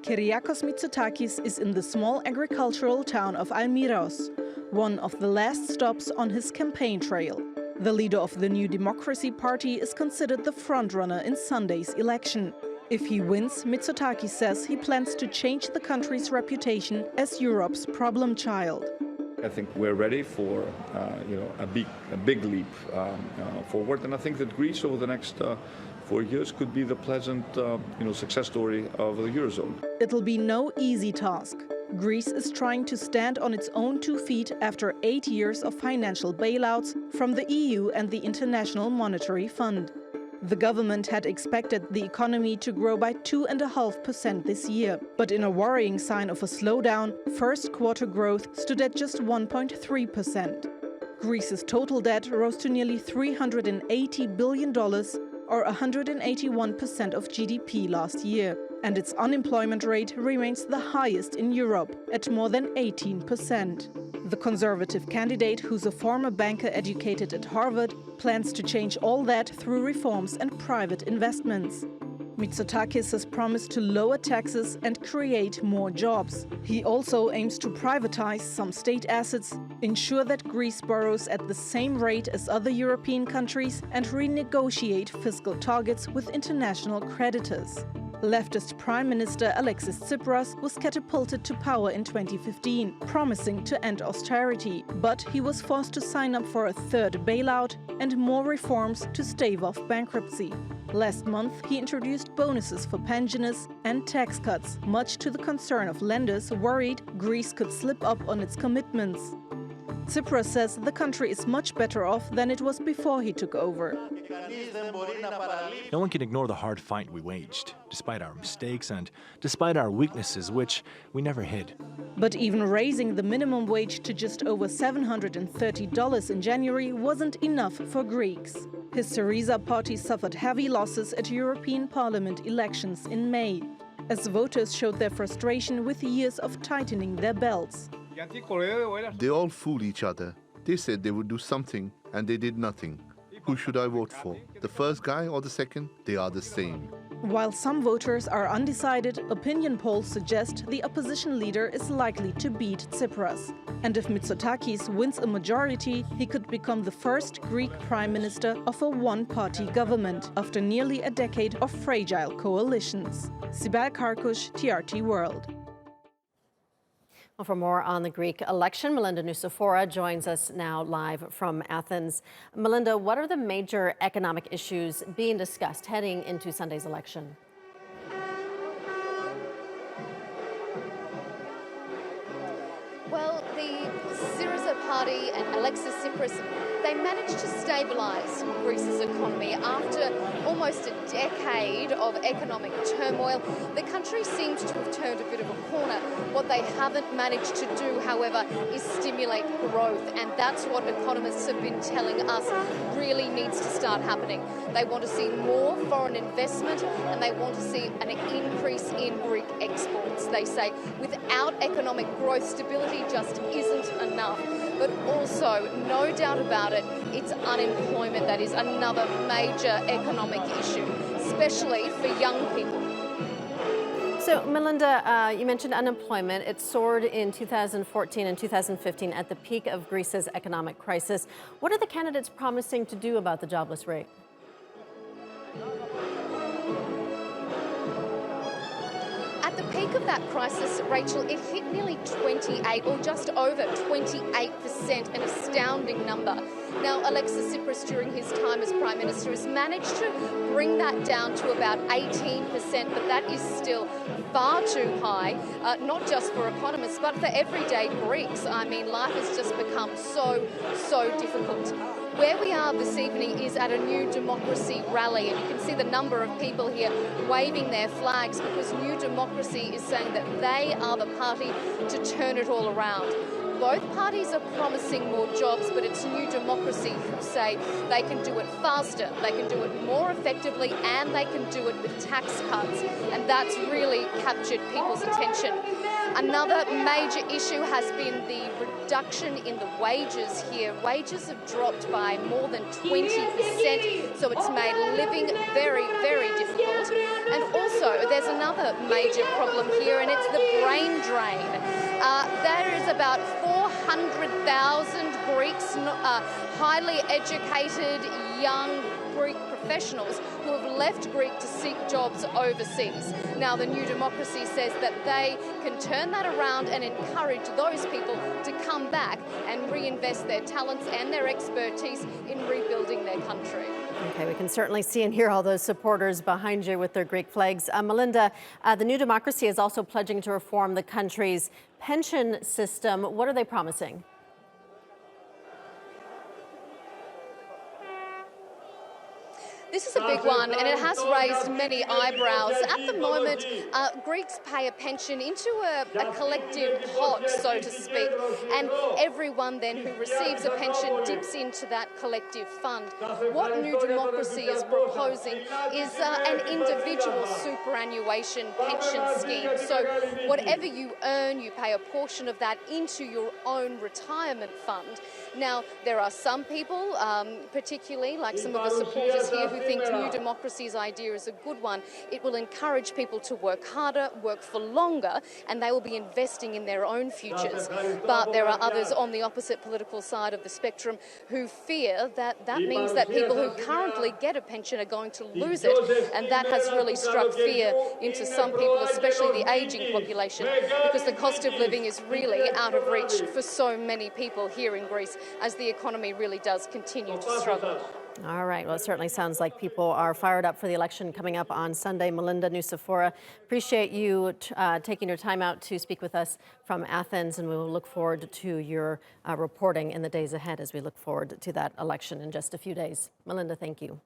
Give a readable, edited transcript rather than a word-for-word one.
Kyriakos Mitsotakis is in the small agricultural town of Almiros, one of the last stops on his campaign trail. The leader of the New Democracy Party is considered the frontrunner in Sunday's election. If he wins, Mitsotakis says he plans to change the country's reputation as Europe's problem child. I think we're ready for a big leap forward, and I think that Greece over the next 4 years could be the pleasant success story of the Eurozone. It'll be no easy task. Greece is trying to stand on its own 2 feet after 8 years of financial bailouts from the EU and the International Monetary Fund. The government had expected the economy to grow by 2.5% this year. But in a worrying sign of a slowdown, first quarter growth stood at just 1.3%. Greece's total debt rose to nearly $380 billion, or 181% of GDP last year. And its unemployment rate remains the highest in Europe, at more than 18%. The conservative candidate, who's a former banker educated at Harvard, plans to change all that through reforms and private investments. Mitsotakis has promised to lower taxes and create more jobs. He also aims to privatize some state assets, ensure that Greece borrows at the same rate as other European countries, and renegotiate fiscal targets with international creditors. Leftist Prime Minister Alexis Tsipras was catapulted to power in 2015, promising to end austerity. But he was forced to sign up for a third bailout and more reforms to stave off bankruptcy. Last month, he introduced bonuses for pensioners and tax cuts, much to the concern of lenders worried Greece could slip up on its commitments. Tsipras says the country is much better off than it was before he took over. No one can ignore the hard fight we waged, despite our mistakes and despite our weaknesses, which we never hid. But even raising the minimum wage to just over $730 in January wasn't enough for Greeks. His Syriza party suffered heavy losses at European Parliament elections in May, as voters showed their frustration with years of tightening their belts. They all fooled each other. They said they would do something, and they did nothing. Who should I vote for? The first guy or the second? They are the same. While some voters are undecided, opinion polls suggest the opposition leader is likely to beat Tsipras. And if Mitsotakis wins a majority, he could become the first Greek prime minister of a one-party government after nearly a decade of fragile coalitions. Sibel Karkus, TRT World. Well, for more on the Greek election, Melinda Nucifora joins us now live from Athens. Melinda, what are the major economic issues being discussed heading into Sunday's election? Well, the Syriza party and Alexis Tsipras, they managed to stabilise Greece's economy after almost a decade of economic turmoil. The country seems to have turned a bit of a corner. What they haven't managed to do, however, is stimulate growth, and that's what economists have been telling us really needs to start happening. They want to see more foreign investment, and they want to see an increase in Greek exports. They say without economic growth, stability just isn't enough. But also, no doubt about it, it's unemployment that is another major economic issue, especially for young people. So, Melinda, you mentioned unemployment. It soared in 2014 and 2015 at the peak of Greece's economic crisis. What are the candidates promising to do about the jobless rate? At the peak of that crisis, Rachel, it hit nearly 28 or just over 28%, an astounding number. Now, Alexis Tsipras, during his time as Prime Minister, has managed to bring that down to about 18%, but that is still far too high, not just for economists, but for everyday Greeks. I mean, life has just become so difficult. Where we are this evening is at a New Democracy rally, and you can see the number of people here waving their flags because New Democracy is saying that they are the party to turn it all around. Both parties are promising more jobs, but it's New Democracy who say they can do it faster, they can do it more effectively, and they can do it with tax cuts. And that's really captured people's attention. Another major issue has been the reduction in the wages here. Wages have dropped by more than 20%, so it's made living very, very difficult. And also, there's another another major problem here, and it's the brain drain. There is about 400,000 Greeks, highly educated young Greek professionals who have left Greece to seek jobs overseas. Now, the New Democracy says that they can turn that around and encourage those people to come back and reinvest their talents and their expertise in rebuilding their country. Okay, we can certainly see and hear all those supporters behind you with their Greek flags. Melinda, the New Democracy is also pledging to reform the country's pension system. What are they promising? This is a big one, and it has raised many eyebrows. At the moment, Greeks pay a pension into a collective pot, so to speak, and everyone then who receives a pension dips into that collective fund. What New Democracy is proposing is an individual superannuation pension scheme. So whatever you earn, you pay a portion of that into your own retirement fund. Now, there are some people, particularly like some of the supporters here, who think New Democracy's idea is a good one. It will encourage people to work harder, work for longer, and they will be investing in their own futures. But there are others on the opposite political side of the spectrum who fear that that means that people who currently get a pension are going to lose it, and that has really struck fear into some people, especially the ageing population, because the cost of living is really out of reach for so many people here in Greece as the economy really does continue to struggle. All right. Well, it certainly sounds like people are fired up for the election coming up on Sunday. Melinda, Nucifora, appreciate you taking your time out to speak with us from Athens, and we will look forward to your reporting in the days ahead as we look forward to that election in just a few days. Melinda, thank you.